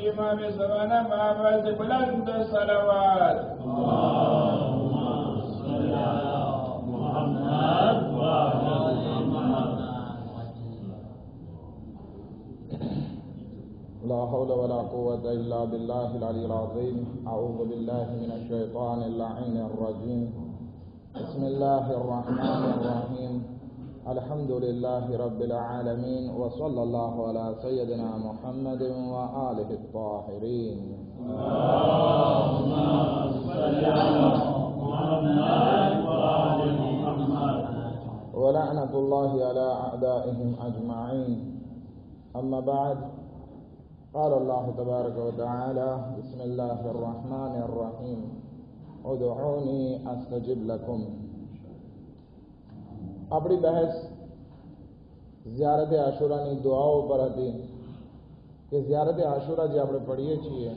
इमाम ज़माना महावाल से बुलंद सलावत। ला हौला वला कुव्वता इल्ला बिल्लाहिल अलिय्यिल अज़ीम। अऊज़ु बिल्लाहि मिनश शैतानिर लाईनिर रजीम। बिस्मिल्लाहिर रहमानिर रहीम। अल्हम्दुलिल्लाहि रब्बिल आलमीन व सल्लल्लाहु अला सय्यिदिना मुहम्मदिन व आलिहि त्ताहिरीन। अल्लाहुम्मा सल्लि अला मुहम्मद व आलि मुहम्मद व लअनतुल्लाहि अला अअदाइहिम अजमईन। अम्मा बाद, क़ाल अल्लाहु तबारक व तआला बिस्मिल्लाहिर रहमानिर रहीम उदऊनी अस्तजिब लकुम। આપણી બહેસ ઝિયારતે આશુરાની દુઆઓ પર હતી કે ઝિયારતે આશુરા જે આપણે પઢીએ છીએ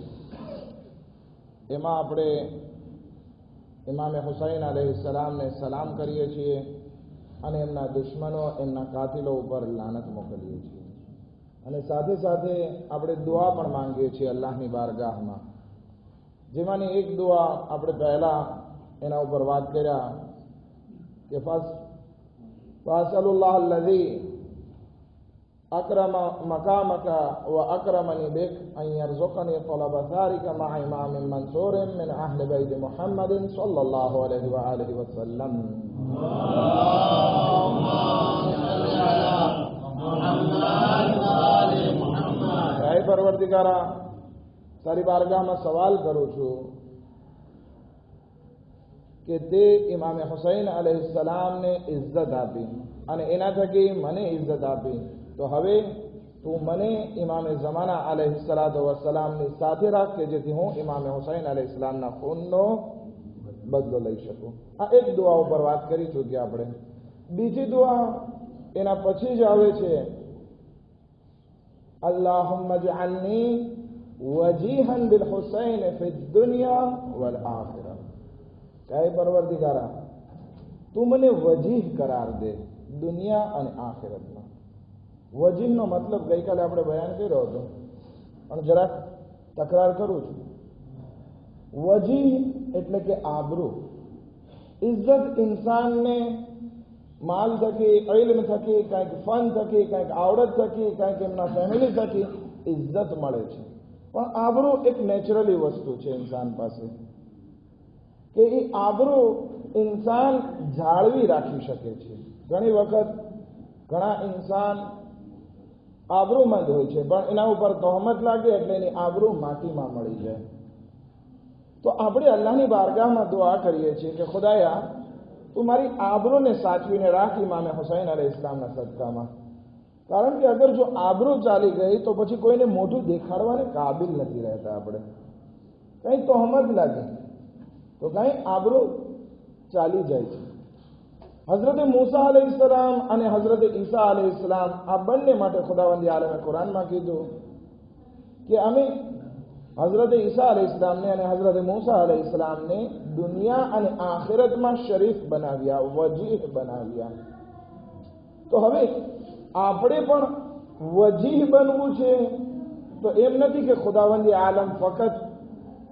એમાં આપણે ઇમામે હુસૈન અલૈહિસ્સલામને સલામ કરીએ છીએ અને એમના દુશ્મનો, એમના કાતિલો ઉપર લાનત મોકલીએ છીએ અને સાથે સાથે આપણે દુઆ પણ માંગીએ છીએ અલ્લાહની બારગાહમાં, જેમાંની એક દુઆ આપણે પહેલાં એના ઉપર વાત કર્યા કે ફાસલુલ્લાહ અલ્લઝી અકરમ મકામકા વ અકરમની બિક અન યરઝુકની તલબ સારિકા મા ઇમામ મંસૂર મિન અહલ બૈત મુહમ્મદ સલ્લલ્લાહુ અલૈહિ વ આલિહિ વસલ્લમ। હે પરવરદિગારા, તારી બારગાહમાં સવાલ કરું છું કે તે ઇમામે હુસૈન અલૈહિસ્સલામને ઇજ્જત આપી અને એના થકી મને ઇજ્જત આપી, તો હવે તું મને ઇમામે ઝમાના અલૈહિસ્સલાતુ વસ્સલામની સાથે રાખ કે જેથી હું ઇમામે હુસૈન અલૈહિસ્સલામના ખૂનનો બદલો લઈ શકું। આ એક દુઆ ઉપર વાત કરી ચૂક્યા આપણે। બીજી દુઆ એના પછી જ આવે છે, અલ્લાહુમ્મા જઅલની વજીહન બિલ હુસૈન ફિદ દુનિયા વલ આખિરા। હે પરવરદિગારા, તું મને વજીહ કરાર દે દુનિયા અને આખિરતમાં। વજીહનો મતલબ ગઈકાલે આપણે બયાન કર્યો હતો, પણ જરાક તકરાર કરું છું। વજીહ એટલે કે આબરૂ, ઇજ્જત ઇન્સાનને માલ થકી, ઇલ્મ થકી, કંઈક ફન થકી, કંઈક આવડત થકી, કંઈક એમના ફેમિલી થકી ઇજ્જત મળે છે, પણ આબરૂ એક નેચરલી વસ્તુ છે ઇન્સાન પાસે કે એ આબરૂ ઇન્સાન જાળવી રાખી શકે છે। ઘણી વખત ઘણા ઇન્સાન આબરૂમંદ હોય છે પણ એના ઉપર તહોમત લાગે એટલે એની આબરૂ માટીમાં મળી જાય। તો આપણે અલ્લાહની બારગાહમાં દુઆ કરીએ છીએ કે ખુદાયા, તું મારી આબરૂને સાચવીને રાખ ઇમામે હુસૈન અલૈહિસ્સલામના સદકામાં, કારણ કે અગર જો આબરૂ ચાલી ગઈ તો પછી કોઈને મોઢું દેખાડવાને કાબિલ નથી રહેતા આપણે। કંઈ તહોમત લાગે તો કંઈ આબરૂ ચાલી જાય છે। હઝરત મૂસા અલૈહિસ્સલામ અને હઝરત ઈસા અલૈહિસ્સલામ આ બંને માટે ખુદાવંદી આલમે કુરાનમાં કીધું કે અમે હઝરત ઈસા અલૈહિસ્સલામને અને હઝરત મૂસા અલૈહિસ્સલામને દુનિયા અને આખિરતમાં શરીફ બનાવ્યા, વજીહ બનાવ્યા। તો હવે આપણે પણ વજીહ બનવું છે, તો એમ નથી કે ખુદાવંદી આલમ ફક્ત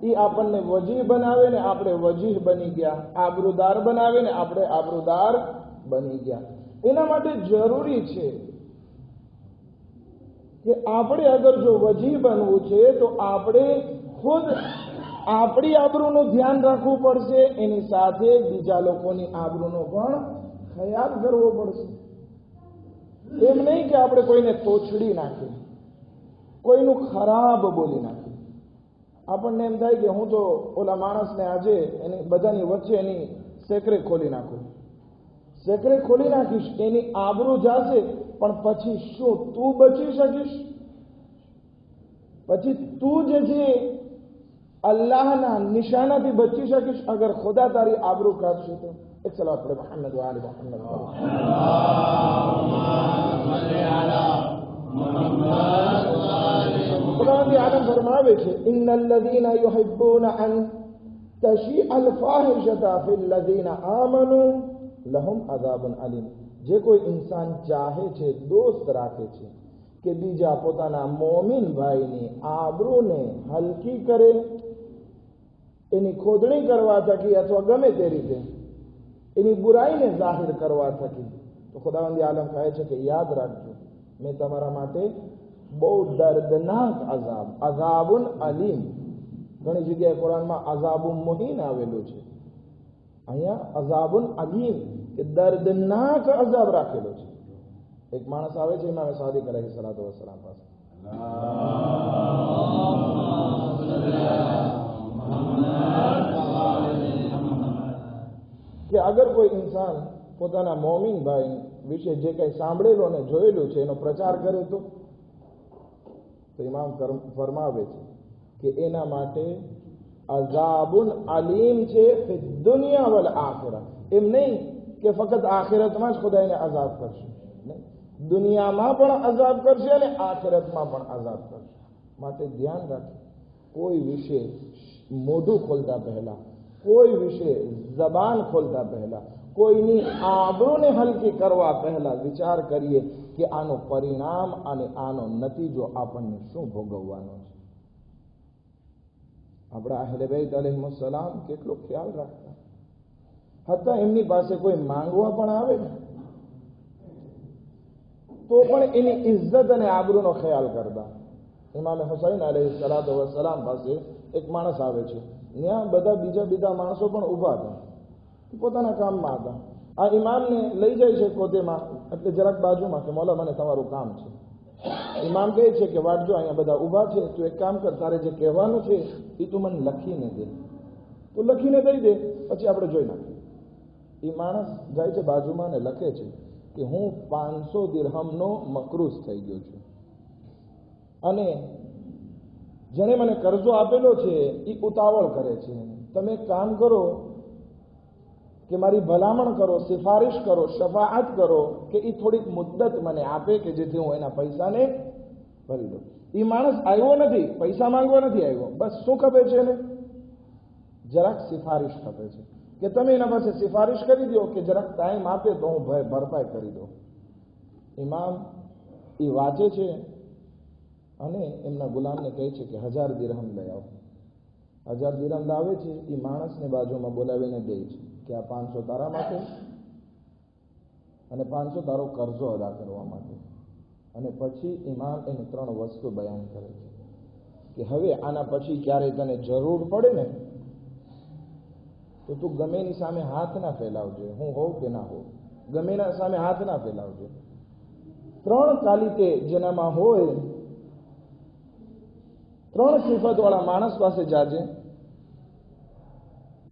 એ આપણને વજીહ બનાવે ને આપણે વજીહ બની ગયા, આબરૂદાર બનાવે ને આપણે આબરૂદાર બની ગયા। એના માટે જરૂરી છે કે આપણે અગર જો વજીહ બનવું છે તો આપણે ખુદ આપણી આબરૂનું ધ્યાન રાખવું પડશે, એની સાથે બીજા લોકોની આબરૂનો પણ ખ્યાલ કરવો પડશે। એમ નહીં કે આપણે કોઈને તોછડી નાખીએ, કોઈનું ખરાબ બોલી નાખીએ। આપણને એમ થાય કે હું તો ઓલા માણસને આજે એની બધાની વચ્ચે એની સેકરે ખોલી નાખું, સેકરે ખોલી નાખીશ, એની આબરૂ જાશે, પણ પછી શું તું બચી શકીશ? પછી તું જે છે અલ્લાહના નિશાનાથી બચી શકીશ અગર ખુદા તારી આબરૂ કાઢશે તો? એક સલાવત પડે મુહમ્મદ વ આલિ મુહમ્મદ। ખુદાવંદી આલમ ફરમાવે છે, ઇન્નલ લઝીના યુહિબ્બૂના અન તશીઅલ ફાહિશતા ફિલ લઝીના આમનુ લહુમ અઝાબુન અલીમ। જે કોઈ ઇન્સાન ચાહે છે, દોસ્ત રાખે છે કે બીજા પોતાના મોમીન ભાઈની આબરૂને હલકી કરે, એની ખોદણી કરવા થકી અથવા ગમે તે રીતે એની બુરાઈને જાહેર કરવા થકી, તો ખુદાવંદી આલમ કહે છે કે યાદ રાખજો, મેં તમારા માટે બહુ દર્દનાક અઝાબ, અઝાબુન અલીમ, ઘણી જગ્યાએ કુરાનમાં અઝાબુન મુહીન આવેલું છે, અહીંયા અઝાબુન અલીમ કે દર્દનાક અઝાબ રાખેલો છે. એક માણસ આવે છે ઇમામ સાદિક અલૈહિસ્સલાતુ વસ્સલામ પાસે, કે અગર કોઈ ઇન્સાન પોતાના મોમીન ભાઈ વિશે જે કંઈ સાંભળેલું અને જોયેલું છે એનો પ્રચાર કરે તો ઇમામ ફરમાવે છે કે એના માટે અઝાબુન અલીમ છે ફિ દુનિયા વલ આખિરા. એમ નહીં કે ફક્ત આખિરતમાં જ ખુદા એને અઝાબ કરશે, નહીં, દુનિયામાં પણ અઝાબ કરશે અને આખિરતમાં પણ અઝાબ કરશે. માટે ધ્યાન રાખે, કોઈ વિશે મોઢું ખોલતા પહેલા, કોઈ વિશે જબાન ખોલતા પહેલા, કોઈની આબરૂને હલકી કરવા પહેલા વિચાર કરીએ કે આનું પરિણામ અને આનો નતીજો આપણને શું ભોગવવાનો છે. આપણા અહેલે બેત અલૈહિસ્સલામ કેટલો ખ્યાલ રાખતા, હતા એમની પાસે કોઈ માંગવા પણ આવે ને તો પણ એની ઇજ્જત અને આબરૂનો ખ્યાલ કરતા. ઇમામ હુસૈન અલૈહિસ્સલાતુ વસ્સલામ પાસે એક માણસ આવે છે, ત્યાં બધા બીજા માણસો પણ ઊભા હતા, પોતાના કામમાં હતા. આ ઇમામને લઈ જાય છે કોતેમાં, એટલે જરાક બાજુમાં કે મોલા મને તમારું કામ છે. ઇમામ કહે છે કે વાટજો, અહીંયા બધા ઊભા છે, તું એક કામ કર, તારે જે કહેવાનું છે એ તું મને લખીને દે, તું લખીને દઈ દે, પછી આપણે જોઈ નાખીએ. એ માણસ જાય છે બાજુમાં ને લખે છે કે હું 500 દિરહમનો મકરૂઝ થઈ ગયો છું અને જેણે મને કરજો આપેલો છે એ ઉતાવળ કરે છે. તમે કામ કરો કે મારી ભલામણ કરો, સિફારિશ કરો, શફાઅત કરો કે એ થોડીક મુદ્દત મને આપે કે જેથી હું એના પૈસાને ભરી દઉં. એ માણસ આવ્યો નથી, પૈસા માંગવા નથી આવ્યો, બસ શું ખપે છે એને? જરાક સિફારિશ ખપે છે કે તમે એના પાસે સિફારિશ કરી દો કે જરાક ટાઈમ આપે તો હું ભરપાઈ કરી દઉં. ઇમામ એ વાંચે છે અને એમના ગુલામને કહે છે કે 1000 દિરહમ લઈ આવો. 1000 દિરહમ લાવે છે, એ માણસને બાજુમાં બોલાવીને દે છે કે આ 500 તારા માટે અને 500 તારો કરજો અદા કરવા માટે. અને પછી ઇમામ એને 3 વસ્તુ બયાન કરે છે કે હવે આના પછી ક્યારેય તને જરૂર પડે ને તો તું ગમે એની સામે હાથ ના ફેલાવજે, હું હોઉં કે ના હોઉં, ગમે એના સામે હાથ ના ફેલાવજે. 3 ક્વોલિટી જેનામાં હોય, 3 સિફત વાળા માણસ પાસે જાજે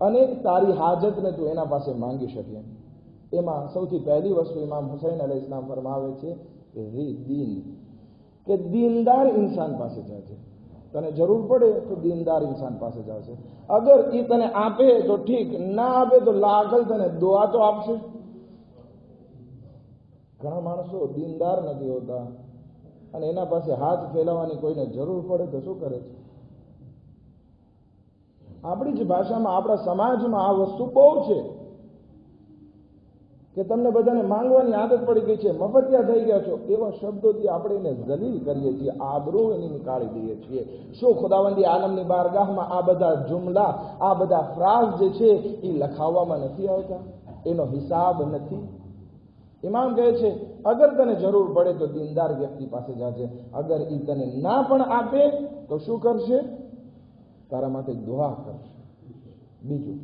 અને તારી હાજતને તું એના પાસે માંગી શકે. એમાં સૌથી પહેલી વસ્તુ ઇમામ હુસૈન અલૈહિસ્સલામ ફરમાવે છે કે દીન, કે દીનદાર ઇન્સાન પાસે જાજે. તને જરૂર પડે તો દીનદાર ઇન્સાન પાસે જશે. અગર એ તને આપે તો ઠીક, ના આપે તો લાગલ તને દુઆ તો આપશે. ઘણા માણસો દીનદાર નથી હોતા અને એના પાસે હાથ ફેલાવવાની કોઈને જરૂર પડે તો શું કરે છે? આપણી જ ભાષામાં, આપણા સમાજમાં આ વસ્તુ બહુ છે કે તમને બધાને માંગવાની આદત પડી ગઈ છે, મફતિયા થઈ ગયા છો, એવા શબ્દોથી આપણે એને જલીલ કરીએ છીએ, આબરૂ એની નીકાળી દઈએ છીએ. શું ખુદાવંદી આલમની બારગાહમાં આ બધા જુમલા, આ બધા ફ્રાઝ જે છે એ લખાવવામાં નથી આવતા? એનો હિસાબ નથી? ઇમામ કહે છે અગર તને જરૂર પડે તો દીનદાર વ્યક્તિ પાસે જાજે, અગર એ તને ના પણ આપે તો શું કરશે? તારા માટે દુઆ કરશે. બીજું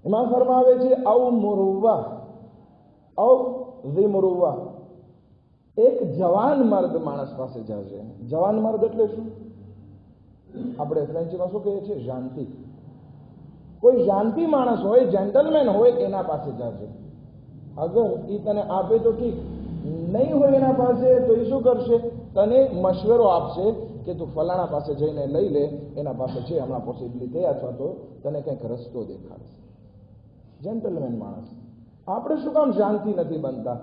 ઇમામ ફરમાવે છે ઔ મુરુવા, ઔ ઝિમરુવા, એક જવાન મર્દ માણસ પાસે જાજે. જવાન મર્દ એટલે શું? આપણે ફ્રેન્ચમાં શું કહીએ છીએ? જાનતી. કોઈ જાનતી માણસ હોય, જેન્ટલમેન હોય, એના પાસે જાજે. અગર એ તને આપે તો ઠીક, નહીં હોય એના પાસે તો એ શું કરશે? તને મશવરો આપશે કે તું ફલાણા પાસે જઈને લઈ લે, એના પાસે છે હમણાં પોસિબિલિટી, અથવા તો તને કંઈક રસ્તો દેખાડશે. જેન્ટલમેન માણસ. આપણે શું કામ શાંતિ નથી બનતા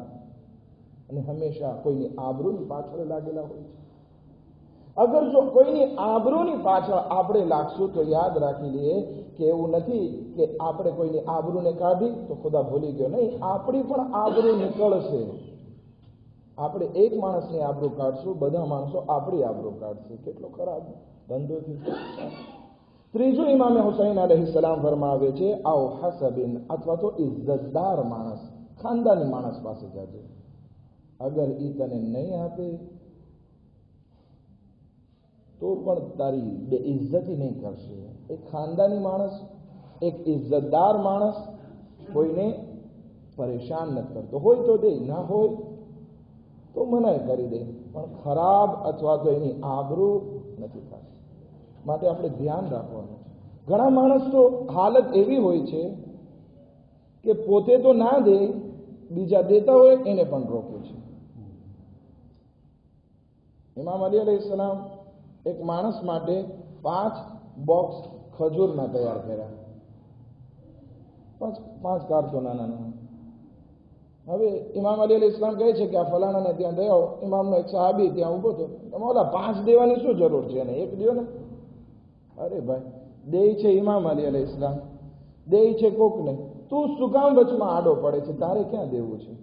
અને હંમેશા કોઈની આબરૂની પાછળ લાગેલા હોય છે? અગર જો કોઈની આબરૂની પાછળ આપણે લાગશું તો યાદ રાખી લઈએ કે એવું નથી કે આપણે કોઈની આબરૂને કાઢી તો ખુદા ભૂલી ગયો. નહીં, આપણી પણ આબરૂ નીકળશે. આપણે એક માણસની આબરૂ કાઢશું, બધા માણસો આપણી આબરૂ કાઢશે. કેટલો ખરાબ ધંધો છે. ત્રીજું ઇમામે હુસૈન અલૈહિસ્સલામ ફરમાવે છે, આવ હસબિન, અથવા તો ઇજ્જતદાર માણસ, ખાનદાની માણસ પાસે જાજે. અગર ઈ તને નહીં આપે તો પણ તારી બેઇજ્જતી નહીં કરશે. એક ખાનદાની માણસ, એક ઇજ્જતદાર માણસ કોઈને પરેશાન નથી કરતો. હોય તો દે, ના હોય તો મનાઈ કરી દે, પણ ખરાબ અથવા તો એની આબરૂ નથી થતી. માટે આપણે ધ્યાન રાખવાનું છે. ઘણા માણસ તો હાલત એવી હોય છે કે પોતે તો ના દે, બીજા દેતા હોય એને પણ રોકે છે. ઇમામ અલી અલૈહિસ્સલામ એક માણસ માટે 5 બોક્સ ખજૂરના તૈયાર કર્યા. 5 કારતો નાના. હવે ઇમામ અલી અલૈહિસ્સલામ કહે છે કે આ ફલાણાને ત્યાં દઈ આવો. ઇમામનો એક સહાબી ત્યાં ઊભો હતો. ઓલા 5 દેવાની શું જરૂર છે એને, એક દો ને. અરે ભાઈ, દે છે ઇમામ અલી અલૈહિસ્સલામ, દે છે કોકને, તું શું કામ વચમાં આડો પડે છે, તારે ક્યાં દેવું છે?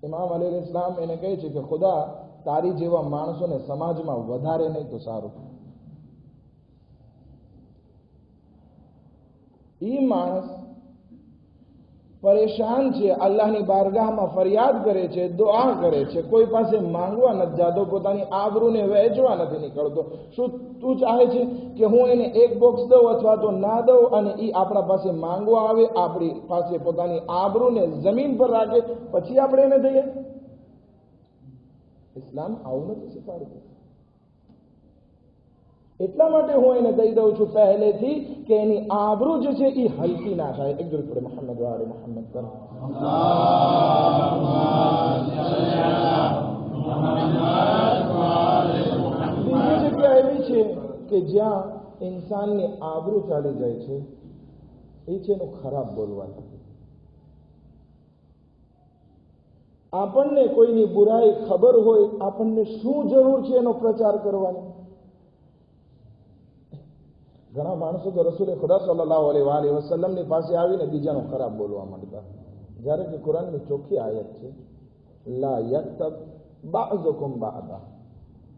ઇમામ અલી અલૈહિસ્સલામ એને કહે છે કે ખુદા તારી જેવા માણસોને સમાજમાં વધારે નહીં તો સારું. ઈ માણસ પરેશાન છે, અલ્લાહની બારગાહમાં ફરિયાદ કરે છે, દુઆ કરે છે, કોઈ પાસે માંગવા નથી જાતો, પોતાની આબરૂને વહેંચવા નથી નીકળતો. શું તું ચાહે છે કે હું એને એક બોક્સ દઉં અથવા તો ના દઉં અને ઈ આપણા પાસે માંગવા આવે, આપણી પાસે પોતાની આબરૂને જમીન પર રાખે, પછી આપણે એને દઈએ? ઇસ્લામ આવું નથી શીખવાડતું. એટલા માટે હું એને દઈ દઉં છું પહેલેથી કે એની આબરૂ જે છે એ હલકી ના થાય. એક દુરૂદ પડે મોહમ્મદ વાલે મોહમ્મદ પર. બીજી જગ્યા એવી છે કે જ્યાં ઇન્સાનની આબરૂ ચાલી જાય છે, એ છે એનું ખરાબ બોલવાનું. આપણને કોઈની બુરાઈ ખબર હોય, આપણને શું જરૂર છે એનો પ્રચાર કરવાની? ઘણા માણસો તો રસૂલે ખુદા સલ્લલ્લાહુ અલૈહિ વસલ્લમની પાસે આવીને બીજાનો ખરાબ બોલવા માંડતા, જ્યારે કે કુરાનની ચોખ્ખી આયત છે, લા યક્તબ બાઝુકુમ બાઝા,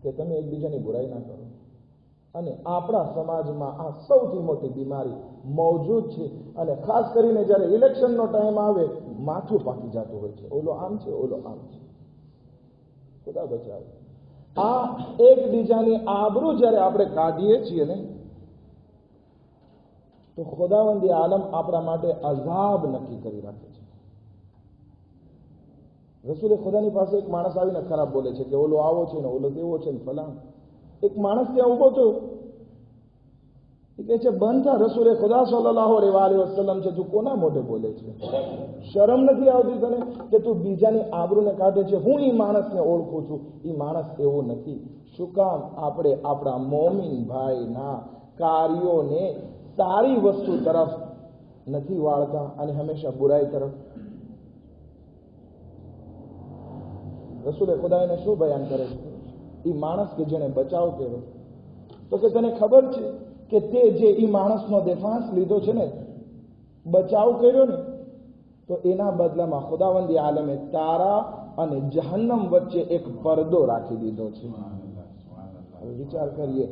કે તમે એકબીજાની બુરાઈ ના કરો. અને આપણા સમાજમાં આ સૌથી મોટી બીમારી મોજૂદ છે. અને ખાસ કરીને જ્યારે ઇલેક્શનનો ટાઈમ આવે, માથું પાકી જતું હોય છે, ઓલો આમ છે, ઓલો આમ છે. ખુદા બચાવે. આ એકબીજાની આબરૂ જ્યારે આપણે કાઢીએ છીએ ને, તો ખુદાવંદી આલમ આપણા માટે અઝાબ નક્કી કરી રાખે છે. રસૂલે ખુદાની પાસે એક માણસ આવીને ખરાબ બોલે છે કે ઓલો આવો છે ને, ઓલો તેવો છે ને, ફલાણ. એક માણસ ત્યાં ઉભો હતો, એ કહે છે બંધ થા, રસૂલે ખુદા સલ્લલ્લાહુ અલૈહિ વસલ્લમ છે, તું કોના મોઢે બોલે છે? શરમ નથી આવતી તને કે તું બીજાની આબરૂને કાઢે છે? હું ઈ માણસને ઓળખું છું, ઈ માણસ એવો નથી. શું કામ આપણે આપણા મોમિન ભાઈના કાર્યોને સારી વસ્તુ તરફ નથી વાળતા અને હંમેશા બુરાઈ તરફ? રસૂલે ખુદાને શું બયાન કરે છે? એ માણસ કે જેને બચાવ કર્યો, તો કે તને ખબર છે કે તે જે એ માણસનો દેફાંસ લીધો છે ને, બચાવ કર્યો ને, તો એના બદલામાં ખુદાવંદી આલમે તારા અને જહન્નમ વચ્ચે એક પડદો રાખી દીધો છે. વિચાર કરીએ,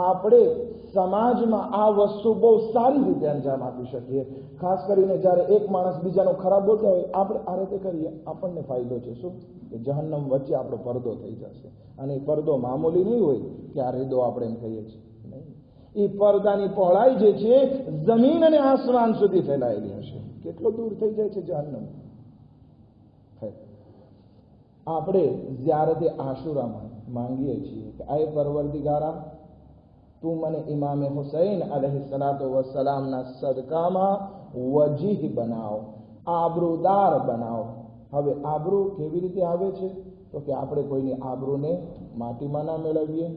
આપણે સમાજમાં આ વસ્તુ બહુ સારી રીતે અંજામ આપી શકીએ. ખાસ કરીને જ્યારે એક માણસ બીજાનો ખરાબ બોલતા હોય, આપણે આ રીતે કરીએ, આપણને ફાયદો છે. શું? કે જહન્નમ વચ્ચે આપણો પડદો થઈ જશે. અને એ પડદો મામૂલી નહીં હોય કે આ રેદો આપણે એમ કહીએ છીએ, નહીં. એ પડદાની પહોળાઈ જે છે જમીન અને આસમાન સુધી ફેલાયેલી હશે. કેટલો દૂર થઈ જાય છે જહન્નમ. આપણે ઝિયારતે આશુરામાં માંગીએ છીએ કે આય પરવરદિગારા, તું મને ઇમામે હુસૈન અલૈહિસ્સલાતુ વસ્સલામના સદકામાં વજીહ બનાવ, આબરૂદાર બનાવ. હવે આબરૂ કેવી રીતે આવે છે? તો કે આપણે કોઈની આબરૂને માટીમાં ના મેળવીએ,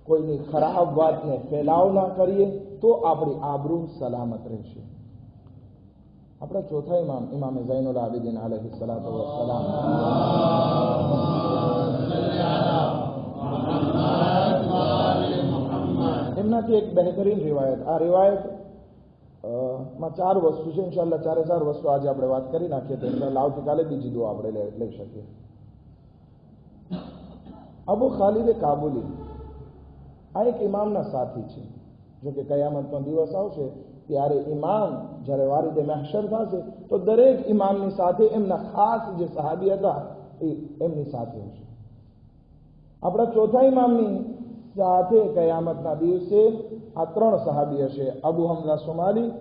કોઈની ખરાબ વાતને ફેલાવ ના કરીએ, તો આપણી આબરૂ સલામત રહેશે. આપણા ચોથા ઇમામ, ઇમામે ઝૈનુલ આબિદીન અલૈહિસ્સલાતુ વસ્સલામ, એમનાથી એક બહેતરીન રિવાયત. આ રિવાયત માં 4 વસ્તુ છે. ઇન્શાઅલ્લાહ 4 વસ્તુ આજે આપણે વાત કરી નાખીએ તો ઇન્શાઅલ્લાહ આવતીકાલે બીજી દુઆ આપણે લઈ શકીએ. અબુ ખાલિદ કાબુલી આ એક ઇમામના સાથી છે. જો કે કયામતનો દિવસ આવશે ત્યારે ઇમામ જ્યારે વારિદે મહશર થશે તો દરેક ઇમામની સાથે એમના ખાસ જે સહાબી હતા એ એમની સાથે હશે. આપણા ચોથા ઇમામની સાથે કયામતના દિવસે આ 3 સહાબી હશે: અબુ હમઝા સુમાલી,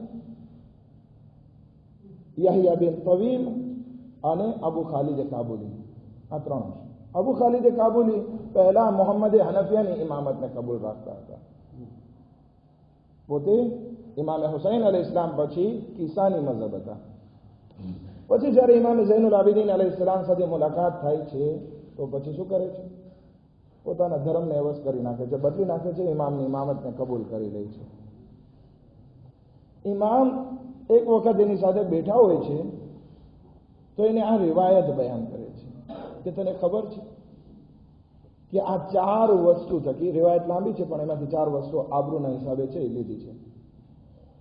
યહયા બિન તવીલ અને અબુ ખાલિદ કાબુલી. આ 3 હશે. અબુ ખાલિદ કાબુલી પહેલા મોહમ્મદ હનફિયાની ઇમામતને કબૂલ રાખતા હતા. પોતે ઇમામ હુસૈન અલૈહિસ્સલામ પછી કિસાની મઝહબ હતા. પછી જ્યારે ઇમામ ઝૈનુલ આબિદીન અલૈહિસ્સલામ સાથે મુલાકાત થાય છે તો પછી શું કરે છે? પોતાના ધર્મને એવસ કરી નાખે છે, બદલી નાખે છે, ઇમામની ઇમામતને કબૂલ કરી લે છે. ઇમામ એક વખત એની સાથે બેઠા હોય છે તો એને આ રિવાયત બયાન કરે છે કે તને ખબર છે કે આ 4 વસ્તુ થકી, રિવાયત લાંબી છે પણ એમાંથી 4 વસ્તુ આબરૂના હિસાબે છે એ લીધી છે,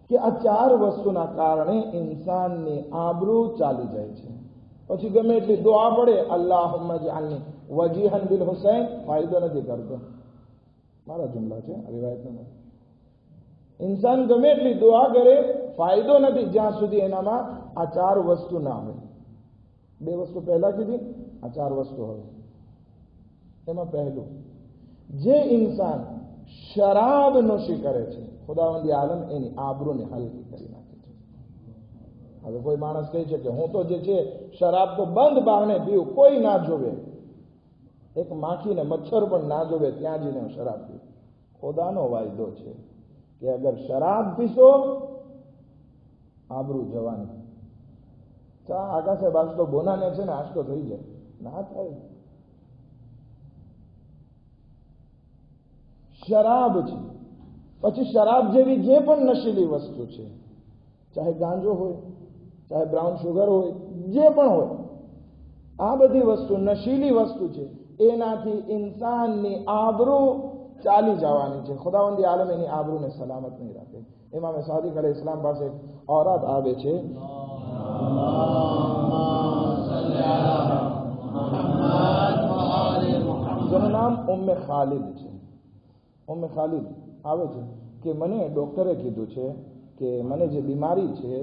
કે આ 4 વસ્તુના કારણે ઇન્સાનની આબરૂ ચાલી જાય છે. પછી ગમે એટલી દુઆ પડે, અલ્લાહુમ્મા જઅલની વજીહન બિલ હુસૈન, ફાયદો નથી કરતો. મારા જુમલા છે, રિવાયત નથી. ઇન્સાન ગમે એટલી દુઆ કરે, ફાયદો નથી જ્યાં સુધી એનામાં આ 4 વસ્તુ ના હોય. 2 વસ્તુ પહેલા કીધી, આ 4 વસ્તુ હોય. એમાં પહેલું, જે ઇન્સાન શરાબ નોશી કરે છે, ખુદાવંદી આલમ એની આબરૂને હલકી કરી નાખે છે. હવે કોઈ માણસ કહે છે કે હું તો જે છે શરાબ તો બંધ બારણે પીવું, કોઈ ના જોવે, એક માખી ને મચ્છર પણ ના જોવે ત્યાં જઈને હું શરાબ પીવું. ખુદાનો વાયદો છે કે અગર શરાબ પીશો આબરૂ જવાની. આકાશ સાહેબ આજ તો બોનાને છે ને આજ તો થઈ જાય, ના થાય. શરાબ છે. પછી શરાબ જેવી જે પણ નશીલી વસ્તુ છે, ચાહે ગાંજો હોય, ચાહે બ્રાઉન શુગર હોય, જે પણ હોય, આ બધી વસ્તુ નશીલી વસ્તુ છે. એનાથી ઇન્સાનની આબરૂ ચાલી જવાની છે. ખુદાવંદી આલમ એની આબરૂને સલામત નહીં રાખે. ઇમામ સાદિક અલૈહિસ્સલામ પાસે એક ઔરત આવે છે, જેનું નામ ઉમ્મે ખાલિદ છે. ઉમ્મે ખાલિદ આવે છે કે મને ડોક્ટરે કીધું છે કે મને જે બીમારી છે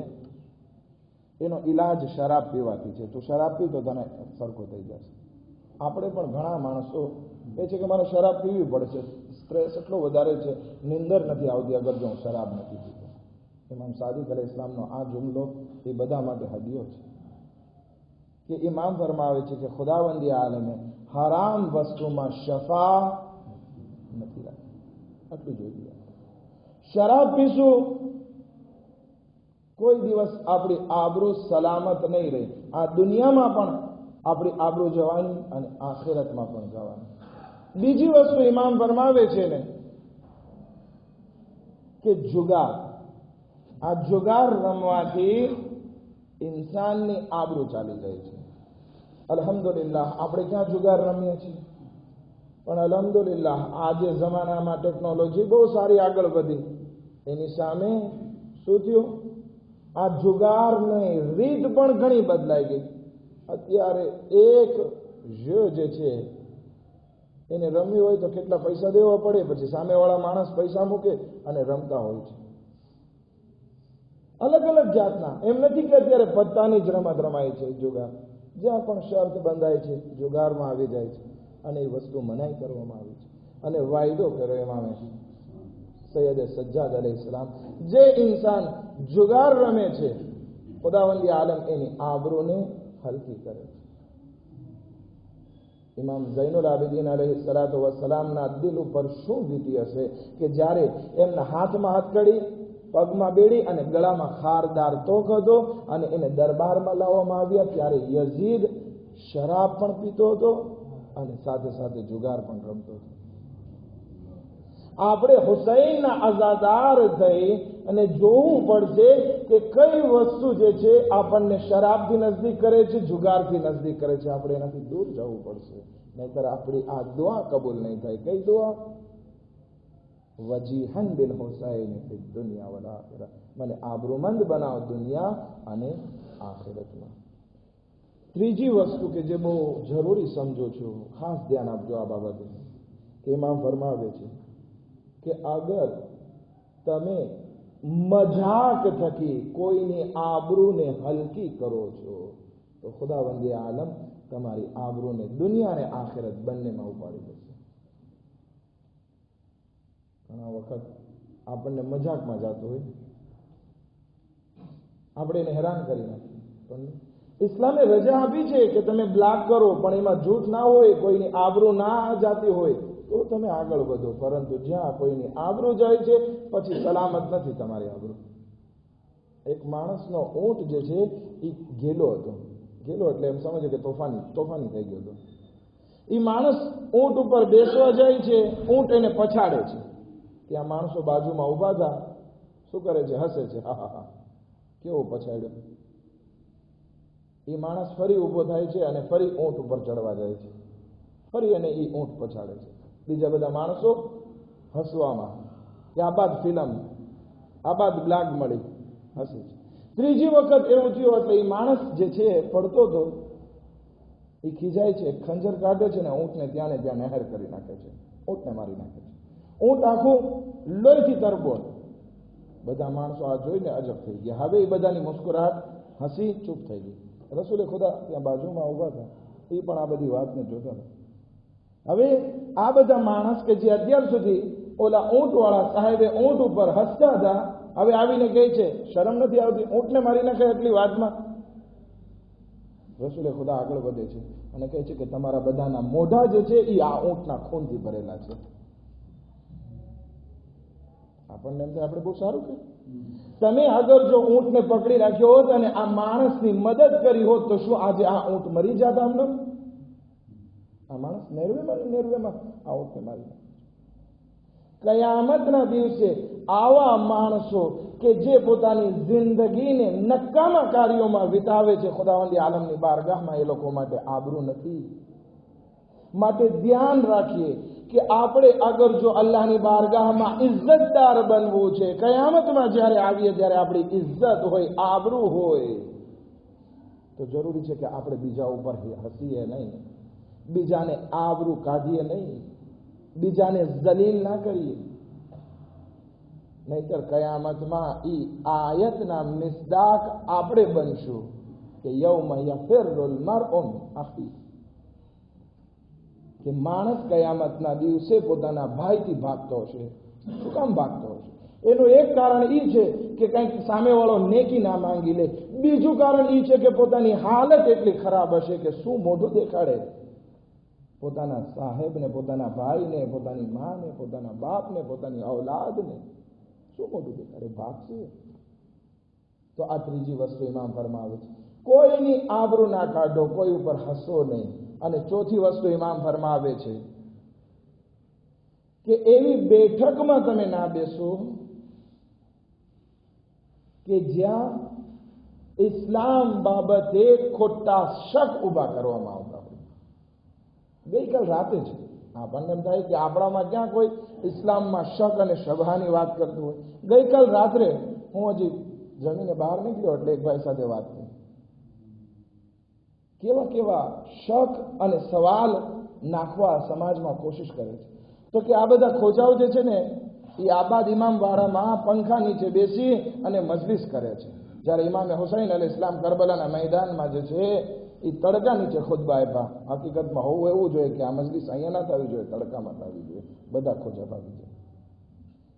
એનો ઈલાજ શરાબ પીવાથી છે, તો શરાબ પી તો તને સરખો થઈ જશે. આપણે પણ ઘણા માણસો એ છે કે મારે શરાબ પીવી પડશે, સ્ટ્રેસ એટલો વધારે છે, નિંદર નથી આવતી અગર જો હું શરાબ નથી પીતો. ઇમામ સાદિક અલૈહિસ્સલામનો આ જુમલો એ બધા માટે હદિયો છે કે ઇમામ ફરમાવે છે કે ખુદાવંદી આલમે હરામ વસ્તુમાં શફા નથી રાખી. આટલું જોઈ લે. શરાબ પીશું, કોઈ દિવસ આપણી આબરૂ સલામત નહીં રહે. આ દુનિયામાં પણ આપણી આબરૂ જવાની અને આખિરતમાં પણ જવાની. બીજી વસ્તુ ઇમામ ફરમાવે છે ને કે જુગાર. આ જુગાર રમવાથી ઇન્સાનની આબરૂ ચાલી જાય છે. અલ્હમ્દુલિલ્લાહ આપણે ક્યાં જુગાર રમીએ છીએ, પણ અલ્હમ્દુલિલ્લાહ આજે જમાનામાં ટેકનોલોજી બહુ સારી આગળ વધી, એની સામે શું થયું? આ જુગારની રીત પણ ઘણી બદલાઈ ગઈ. અત્યારે એક જે છે એને રમવી હોય તો કેટલા પૈસા દેવા પડે, પછી સામેવાળા માણસ પૈસા મૂકે અને રમતા હોય છે. અલગ અલગ જાતના, એમ નથી કે અત્યારે પત્તાની જ રમત રમાય છે. જુગાર જ્યાં પણ શર્ત બંધાય છે જુગારમાં આવી જાય છે અને એ વસ્તુ મનાઈ કરવામાં આવી છે. અને વાયદો કર્યો ઇમામે સૈયદ સજ્જાદ અલૈહિસ્સલામ, જે ઇન્સાન જુગાર રમે છે ખુદાવંદી આલમ એની આબરૂને હલકી કરે છે. ઇમામ ઝૈનુલ આબિદીન અલૈહિસ્સલાતુ વસ્સલામના દિલ ઉપર શું વીતી હશે કે જ્યારે એમના હાથમાં હથકડી, પગમાં બેડી અને ગળામાં ખારદાર તોક હતો અને એને દરબારમાં લાવવામાં આવ્યા ત્યારે યઝીદ શરાબ પણ પીતો હતો અને સાથે સાથે જુગાર પણ રમતો હતો. આપણે હુસૈનના અઝાદાર થઈ અને જોવું પડશે કે કઈ વસ્તુ જે છે આપણને શરાબથી નજદીક કરે છે, જુગારથી નજદીક કરે છે. આપણે એનાથી દૂર જવું પડશે, નહીતર આપણી આ દુઆ કબૂલ નહીં થાય. કઈ દુઆ? વજીહન બિલ હુસૈન ફિ દુનિયા વલ આખિરા, મને આબરૂમંદ બનાવો દુનિયા અને આખિરતમાં. ત્રીજી વસ્તુ કે જે બહુ જરૂરી સમજો છો, ખાસ ધ્યાન આપજો આ બાબતે, કે ઇમામ ફરમાવે છે કે અગર તમે મજાક થકી કોઈની આબરૂને હલકી કરો છો તો ખુદાવંદી આલમ તમારી આબરૂને દુનિયા અને આખિરત બંનેમાં ઉપાડી દેશે. ઘણા વખત આપણને મજાકમાં જતો હોય, આપણે એને હેરાન કરી નાખીએ. પણ ઇસ્લામે રજા આપી છે કે તમે બ્લાક કરો, પણ એમાં જૂઠ ના હોય, કોઈની આબરૂ ના જાતી હોય તો તમે આગળ વધો. પરંતુ જ્યાં કોઈની આબરૂ જાય છે પછી સલામત નથી તમારી આબરૂ. એક માણસનો ઊંટ જે છે એ ગેલો હતો. ગેલો એટલે એમ સમજે કે તોફાની થઈ ગયો હતો. એ માણસ ઊંટ ઉપર બેસવા જાય છે, ઊંટ એને પછાડે છે. ત્યાં માણસો બાજુમાં ઊભા હતા, શું કરે છે? હસે છે. હા હા હા, કેવો પછાડ્યો. એ માણસ ફરી ઊભો થાય છે અને ફરી ઊંટ ઉપર ચડવા જાય છે, ફરી એને એ ઊંટ પછાડે છે. બીજા બધા માણસો હસવામાં, કે આબાદ ફિલ્મ, આબાદ બ્લાગ મળી, હસે છે. ત્રીજી વખત એવું થયું એટલે એ માણસ જે છે પડતો હતો, એ ખીજાય છે, ખંજર કાઢે છે ને ઊંટને ત્યાં ને ત્યાં નહેર કરી નાખે છે, ઊંટને મારી નાખે છે. ઊંટ આખું લોહીથી તરબોળ. બધા માણસો આ જોઈને અજબ થઈ ગયા. હવે એ બધાની મુસ્કુરાહટ, હસી ચૂપ થઈ ગઈ. રસૂલે ખુદા ત્યાં બાજુમાં ઊભા હતા, એ પણ આ બધી વાતને જોતા હતા. હવે આ બધા માણસ કે જે અત્યાર સુધી ઓલા ઊંટવાળા સાહેબે ઊંટ ઉપર હસતા હતા, હવે આવીને કહે છે શરમ નથી આવતી ઊંટને મારી નાખે એટલી વાતમાં? રસૂલે ખુદા આગળ વધે છે અને કહે છે કે તમારા બધાના મોઢા જે છે એ આ ઊંટના ખૂનથી ભરેલા છે. આપણને એમ આપણે બહુ સારું કે તમે આગળ જો ઊંટને પકડી રાખ્યો હોત અને આ માણસની મદદ કરી હોત તો શું આજે આ ઊંટ મરી જાત? આમને આ માણસ નેરવેમાં આ ઊંટને મારી નાખે. કયામતના દિવસે આવા માણસો કે જે પોતાની જિંદગીને નકામા કાર્યોમાં વિતાવે છે, ખુદાવંદી આલમની બારગાહમાં એ લોકો માટે આબરૂ નથી. માટે ધ્યાન રાખીએ કે આપણે અગર જો અલ્લાહની બારગાહમાં ઇજ્જતદાર બનવું છે, કયામતમાં જ્યારે આવીએ ત્યારે આપણી ઇજ્જત હોય, આબરૂ હોય, તો જરૂરી છે કે આપણે બીજા ઉપર હસીએ નહીં, બીજાને આબરૂ કાઢીએ નહીં, બીજાને જલીલ ના કરીએ. નહીતર કયામતમાં ઈ આયતના મિસ્દાક આપણે બનશું કે યૌમ યફિરુલ મરઉ મિન અખી, કે માણસ કયામતના દિવસે પોતાના ભાઈથી ભાગતો હશે. શું કામ ભાગતો હશે? એનું એક કારણ એ છે કે કંઈક સામેવાળો નેકી ના માંગી લે. બીજું કારણ એ છે કે પોતાની હાલત એટલી ખરાબ હશે કે શું મોઢું દેખાડે પોતાના સાહેબને, પોતાના ભાઈને, પોતાની માને, પોતાના બાપને, પોતાની ઔલાદને, શું મોઢું દેખાડે? ભાગશે. તો આ ત્રીજી વસ્તુ ઇમામ ફરમાવે છે, કોઈની આબરૂ ના કાઢો, કોઈ ઉપર હસો નહીં. અને ચોથી વસ્તુ ઇમામ ફરમાવે છે કે એવી બેઠકમાં તમે ના બેસો કે જ્યાં ઇસ્લામ બાબતે ખોટા શક ઉભા કરવામાં આવતા હોય. ગઈકાલ રાતે છે આપણને એમ થાય કે આપણામાં ક્યાં કોઈ ઇસ્લામમાં શક અને શબહાની વાત કરતું હોય. ગઈકાલ રાત્રે હું હજી જમીને બહાર નીકળ્યો એટલે એક ભાઈ સાથે વાત કરી. કેવા કેવા શક અને સવાલ નાખવા સમાજમાં કોશિશ કરે છે. તો કે આ બધા ખોજાઓ જે છે ને એ આબાદ ઇમામ વાળામાં પંખા નીચે બેસી અને મજલિસ કરે છે. જ્યારે ઇમામે હુસૈન અલૈહિ સલામ કરબલાના મેદાનમાં જે છે એ તડકા નીચે ખુતબા આપ્યા. હકીકતમાં હોવું એવું જોઈએ કે આ મજલિસ અહીંયા ના થવી જોઈએ, તડકામાં થવી જોઈએ. બધા ખોજા ભાગી જાય.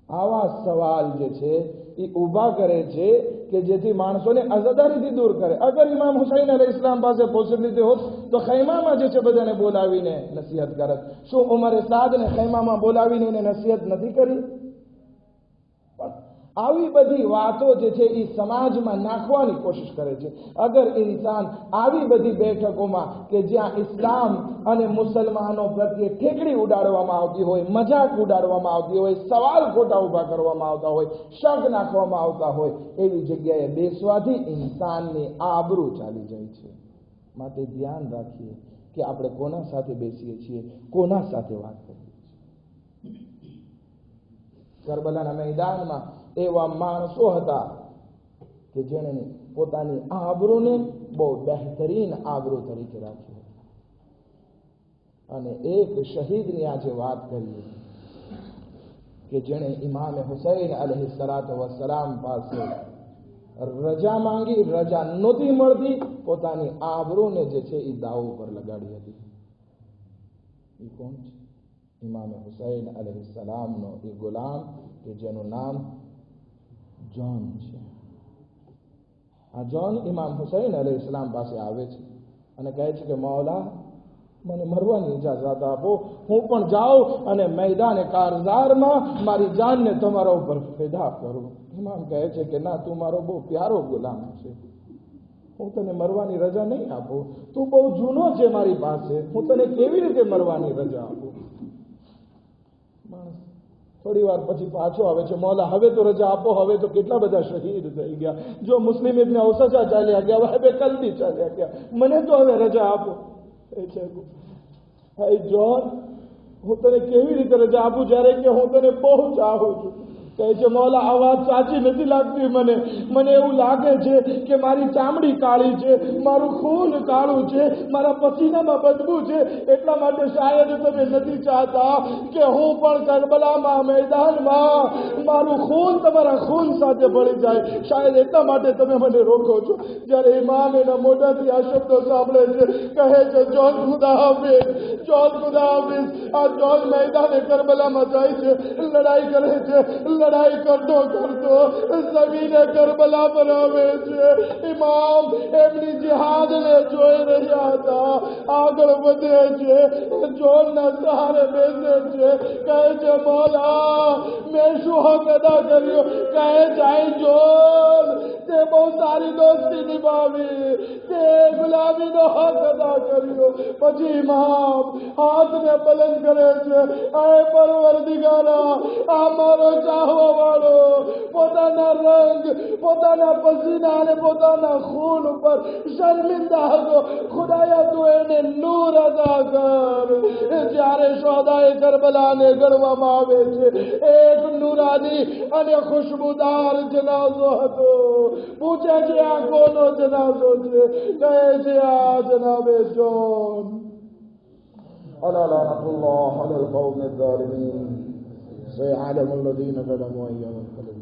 આવા સવાલ જે છે એ ઊભા કરે છે કે જેથી માણસોને અઝાદારીથી દૂર કરે. અગર ઇમામ હુસૈન અલૈહિ સલામ પાસે પોસિબિલિટી હોત તો ખૈમામાં જે છે બધાને બોલાવીને નસીહત કરત. શું ઉમરે સાદને ખૈમામાં બોલાવીને એને નસીહત નથી કરી? આવી બધી વાતો જે છે એ સમાજમાં નાખવાની કોશિશ કરે છે. અગર ઇન્સાન આવી બધી બેઠકોમાં કે જ્યાં ઇસ્લામ અને મુસલમાનો પ્રત્યે ઠેકડી ઉડાડવામાં આવતી હોય, મજાક ઉડાડવામાં આવતી હોય, સવાલ ખોટા ઊભા કરવામાં આવતા હોય, શક નાખવામાં આવતા હોય, એવી જગ્યાએ બેસવાથી ઇન્સાનની આબરૂ ચાલી જાય છે. માટે ધ્યાન રાખીએ કે આપણે કોના સાથે બેસીએ છીએ, કોના સાથે વાત કરીએ છીએ. કરબલાના મેદાનમાં એવા માણસો હતા કે જેણે પોતાની આબરૂને બહુ બહેતરીન આબરૂ તરીકે રાખી અને એક શહીદની આજે વાત કરીએ કે જેણે ઇમામે હુસૈન અલૈહિસ્સલાતુ વસ્સલામ પાસે રજા માંગી, રજા નહોતી મળતી, પોતાની આબરૂને જે છે એ દાવ ઉપર લગાડી હતી. એ કોણ છે? ઇમામે હુસૈન અલૈહિસ્સલામનો એ ગુલામ કે જેનું નામ જોન છે. આ જોન ઇમામ હુસૈન અલૈહિસ્સલામ પાસે આવે છે અને કહે છે કે મૌલા, મને મરવાની ઇજાઝત આપો, હું પણ જાઉં અને મેદાને કારઝારમાં મારી જાનને તમારા ઉપર ફિદા કરું. ઇમામ કહે છે કે ના, તું મારો બહુ પ્યારો ગુલામ છે, હું તને મરવાની રજા નહીં આપું, તું બહુ જૂનો છે મારી પાસે, હું તને કેવી રીતે મરવાની રજા આપું? માણસ થોડી વાર પછી પાછો આવે છે, મૌલા હવે તો રજા આપો, હવે તો કેટલા બધા શહીદ થઈ ગયા, જો મુસ્લિમ ઇબ્ન ઔસજા ચાલ્યા ગયા, હવે કલબી ચાલ્યા ગયા, મને તો હવે રજા આપો. એ છે ભાઈ જોન, હું તને કેવી રીતે રજા આપું જ્યારે કે હું તને બહુ ચાહું છું. કહે છે મૌલા, આ વાત સાચી નથી લાગતી, મને એવું લાગે છે કે મારી ચામડી કાળી છે, મારું ખૂન કાળું છે, મારા પસીનામાં બદબુ છે, એટલા માટે શાયદ તમે નથી ચાહતા કે હું પણ કરબલામાં મેદાનમાં મારું ખૂન તમારા ખૂન સાથે ભળી જાય, શાયદ એટલા માટે તમે મને રોકો છો. જ્યારે ઇમામ એના મોઢાથી આ શબ્દો સાંભળે છે, કહે છે જોન ખુદા હાફિઝ, જોન ખુદા હાફિઝ. આ જોન મેદાને કરબલામાં જાય છે, લડાઈ કરે છે, લડાઈ કરતો કરતો જમીને કરબલા પર આવે છે. ઇમામ એમની જિહાદને જોઈ રહ્યા હતા, આગળ વધે છે, જોનના સહારે બેસે છે, કહે છે મૌલા, મેં શું હક અદા કર્યો? કહે જાય જોન, તે બહુ સારી દોસ્તી નિભાવી, તે ગુલામીનો હક અદા કર્યો. પછી ઇમામ હાથને બલંદ કરે છે, એ પરવરદિગારા, આ મારો ચાહવા વાળો પોતાના રંગ, પોતાના પસીના અને પોતાના ખૂન ઉપર શર્મિંદા હતો, ખુદાયા તું એને નૂર અદા કર. જ્યારે શોદાએ કરબલાને ગણવામાં આવે છે, એક નૂરાની અને ખુશબુદાર જનાઝો હતો. પૂછે છે આ કોનો જનાઝો છે? કહે છે આ જનાબે જોન. અલા લાનતુલ્લાહ અલલ કૌમિ ઝાલિમીન. سيعلم الذين ظلموا أيام القلب.